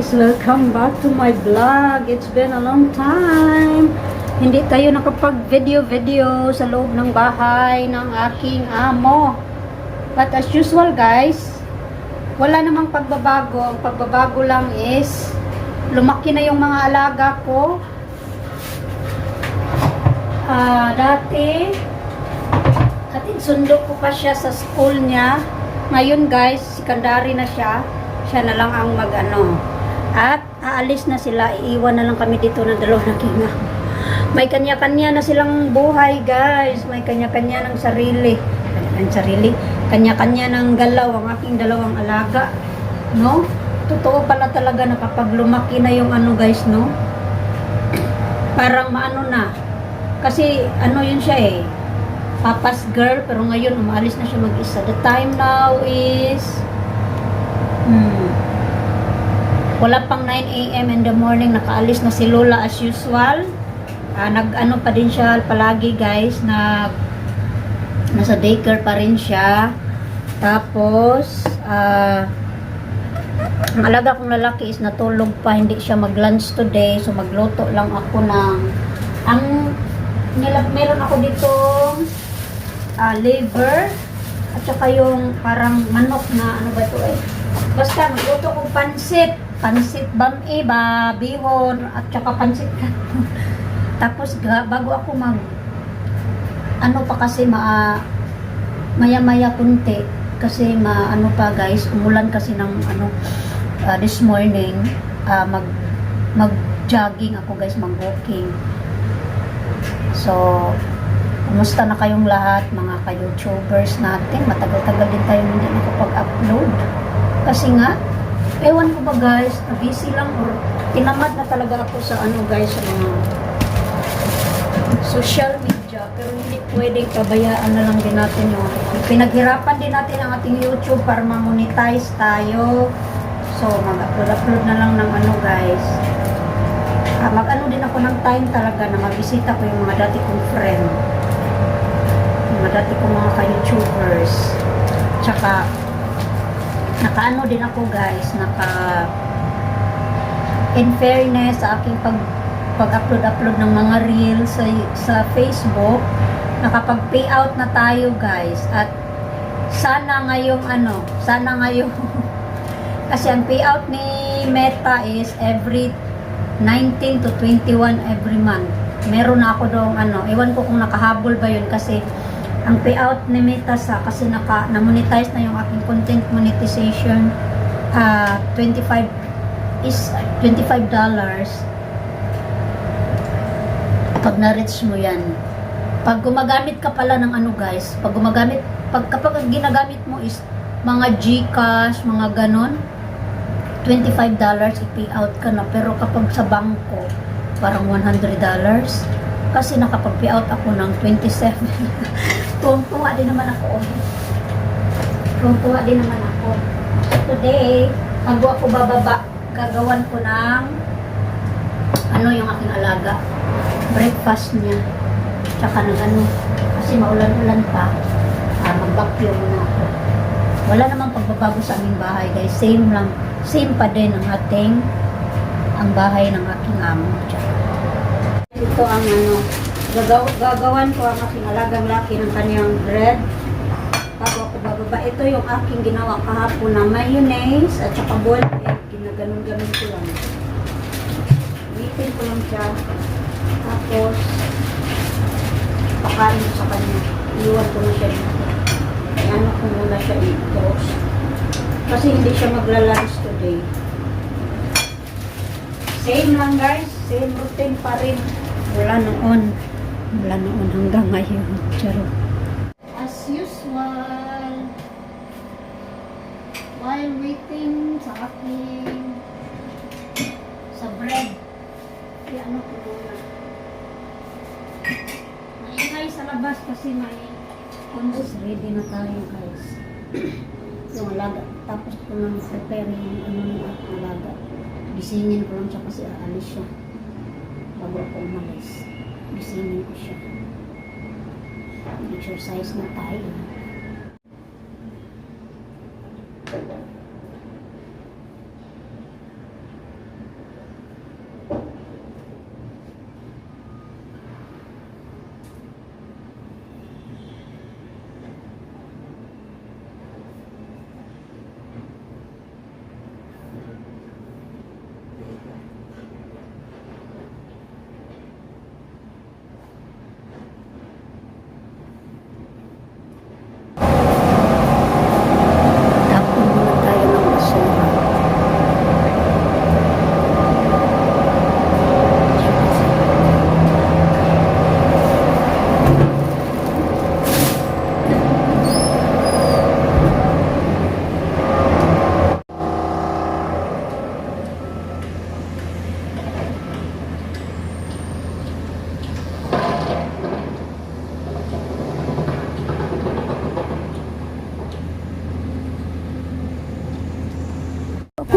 guys! Welcome back to my vlog. It's been a long time. Hindi tayo nakapag-video sa loob ng bahay ng aking amo. But as usual guys, wala namang pagbabago. Ang pagbabago lang is lumaki na yung mga alaga ko. Dati atin sundo ko pa siya sa school niya. Ngayon guys, secondary na siya. Siya na lang ang mag-ano. At aalis na sila. Iiwan na lang kami dito ng dalawa na kinga. May kanya-kanya na silang buhay guys. May kanya-kanya ng sarili. Kanya-kanya ng galaw ang aking dalawang alaga. No? Totoo pala talaga na kapag lumaki na yung ano guys, no? Parang maano na. Kasi ano yun siya eh. Papa's girl. Pero ngayon umalis na siya mag-isa. The time now is wala pang 9 AM in the morning, nakaalis na si Lola as usual. Nag-ano pa din siya palagi guys, nasa daycare pa rin siya. Tapos ang alaga kong lalaki is natulog pa, hindi siya mag-lunch today, so magluto lang ako ng meron ako dito liver at saka yung parang manok na ano ba ito eh. Basta magluto ko pansit bami ba, bihon, at saka pansit kanto. Tapos bago ako ano pa kasi maya-maya kunti kasi ano pa guys, umulan kasi ng this morning, mag-jogging ako guys, mag-walking. So, kumusta na kayong lahat mga ka-YouTubers natin? Matagal-tagal din tayo hindi nakapag-upload. Kasi nga, ewan ko ba guys, busy lang or tinamad na talaga ako sa guys, sa mga social media. Pero hindi pwedeng pabayaan na lang din natin yung pinaghirapan din natin ang ating YouTube para ma-monetize tayo. So, mag-upload na lang ng guys. Mag-ano din ako ng time talaga na mabisita ko yung mga dati kong friend. Mga dati kong mga ka-YouTubers. Tsaka, nakaano din ako guys, in fairness sa aking pag-upload ng mga reels sa Facebook, nakapag-payout na tayo guys. At sana ngayong kasi ang payout ni Meta is every 19 to 21 every month. Meron na ako doong ewan ko kung nakahabol ba yun kasi ang payout ni Meta kasi na-monetize na yung aking content monetization. $25 pag na-reach mo yan. Pag gumagamit ka pala ng guys, kapag ginagamit mo is mga GCash, mga ganon, $25 i-payout ka na. Pero kapag sa bangko, parang $100 kasi nakapag-payout ako ng 27. Tuwang-tuwa din naman ako. Today, bago ako bababa, gagawan ko ng yung aking alaga. Breakfast niya. Tsaka kasi maulan-ulan pa. Mag-vacuum na ako. Wala namang pagbabago sa aming bahay guys. Same pa din ang bahay ng aking amo. Ito ang gagawan ko ang aking alagang laki ng kanyang bread. Bago ako bababa, ito yung aking ginawa kahapon na mayonnaise at saka boiled egg. Ginaganon-ganon ko lang. Bitin ko lang siya. Tapos, pakain ko sa kanya. Iwan ko na siya dito. Ano ko muna siya i-toast. Kasi hindi siya magla-lunch today. Same lang guys. Same routine pa rin. Wala noon hanggang ngayon. Charot. As usual, while waiting sa bread, ano ko muna. Maingay sa labas kasi may ready na tayo guys. Yung alaga. Tapos ko nang prepare yung alaga. Gisingin ko lang siya kasi aalis siya. Bago ako umalis. Gisingin ko siya. Exercise na tayo.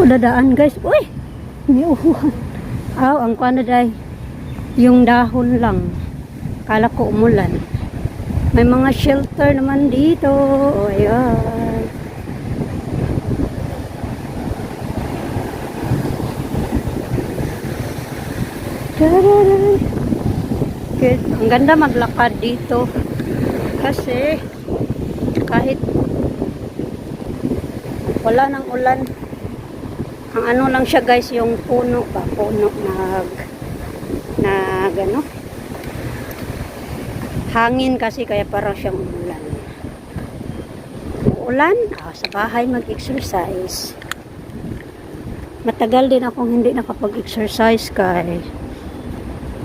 dadaan guys. Uy! May uhuhan. Ang kuwan na day. Yung dahon lang. Kala ko umulan. May mga shelter naman dito. O, ayan. Good. Ang ganda maglakad dito. Kasi kahit wala nang ulan, ang ano lang siya guys, yung puno ano, hangin kasi kaya parang siyang umulan. Sa bahay mag-exercise. Matagal din akong hindi nakapag-exercise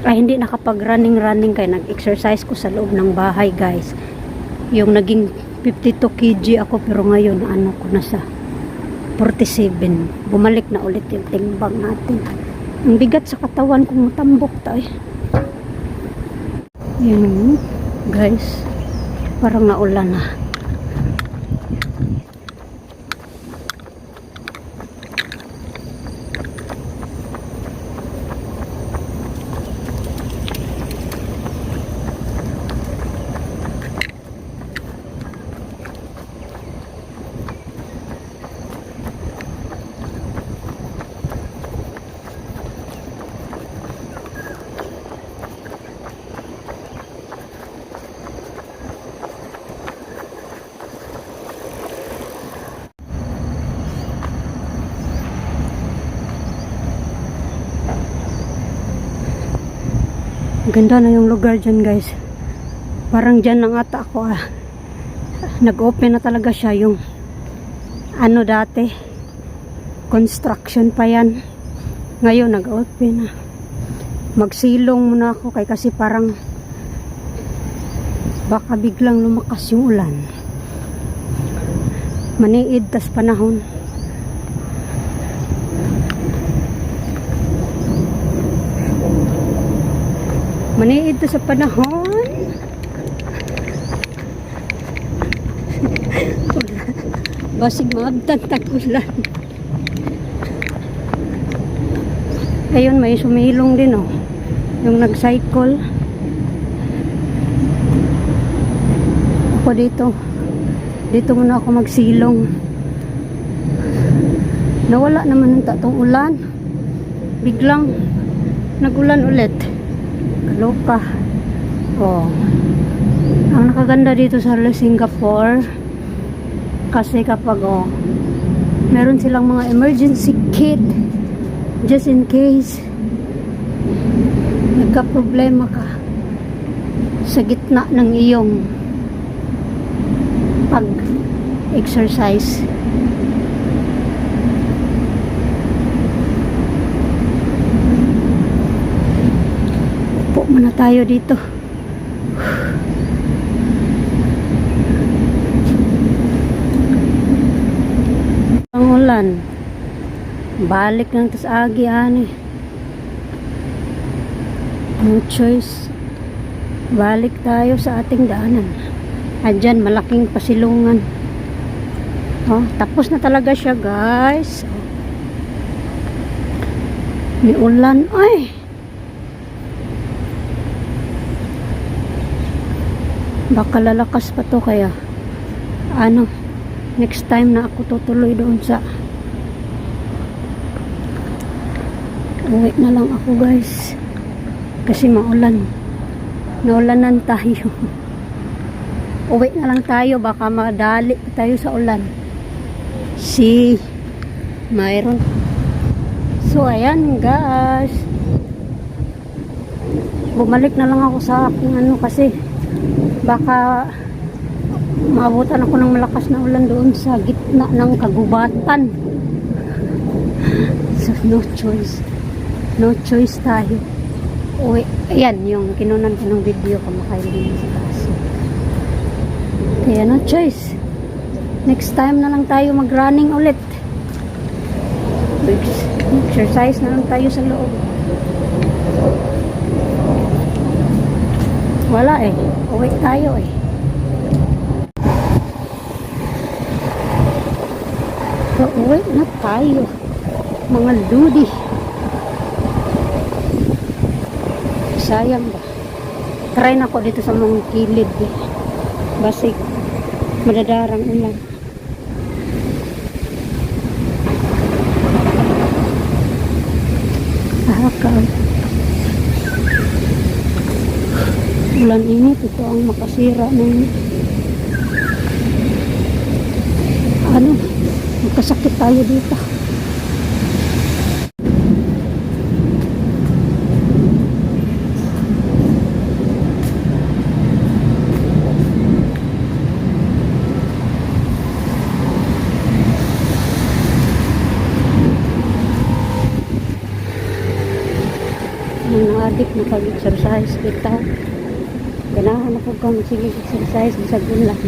hindi nakapag-running kaya nag-exercise ko sa loob ng bahay guys. Yung naging 52 kg ako pero ngayon ano ko na sa 47. Bumalik na ulit yung timbang natin. Ang bigat sa katawan kung matambok tayo. Yan guys. Parang naulan na. Ganda na yung lugar dyan guys. Parang dyan lang ata ako nag-open na talaga siya yung ano dati. Construction pa yan. Ngayon nag-open na. Magsilong muna ako kasi parang baka biglang lumakas yung ulan. Maniid tas panahon. Maniid to sa panahon. Basig maabtan tagulan. Ayun, may sumilong din oh. Yung nag-cycle. Ako dito. Dito muna ako magsilong. Nawala naman ng tatong ulan. Biglang nagulan ulit. Kaloka. Oh. Ang nakaganda dito sa Singapore kasi kapag meron silang mga emergency kit just in case nagka-problema ka sa gitna ng iyong pag-exercise. Upo muna tayo dito. Ang ulan. Balik lang tas agi ani. No choice. Balik tayo sa ating daanan. Andyan malaking pasilungan. Oh, tapos na talaga siya, guys. May ulan. Ay. Baka lalakas pa to kaya ano, next time na ako tutuloy doon sa uwi na lang ako guys kasi maulan, naulanan tayo. Uwi na lang tayo, baka madali tayo sa ulan. Mayroon. So ayan guys, bumalik na lang ako sa aking ano kasi baka maabutan ako ng malakas na ulan doon sa gitna ng kagubatan. So no choice tayo. Uwi. Ayan yung kinunan ko ng video ko, makailin sa kaso. Kaya no choice, next time na lang tayo mag running ulit, exercise na lang tayo sa loob. Wala eh. Uwi tayo eh. So, uwi na tayo. Mga ludi. Sayang ba? Try na ko dito sa mga kilid. Basig. Madadarang ulan. Hakaw. Ulan init. Ito ang makasira ng ano. Magkasakit tayo dito. Nang na-addict na pag-exercise kita. Ganahan ako ka mag-exercise sa ulan.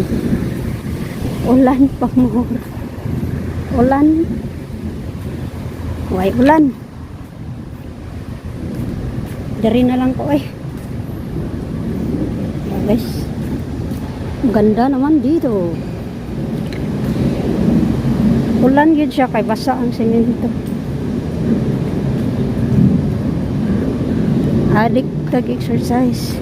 Ulan pa mo. Ulan. Why ulan? Dari na lang ko eh. Guys. Ganda naman dito. Ulan yun siya kay basa ang semento. Addict tag exercise.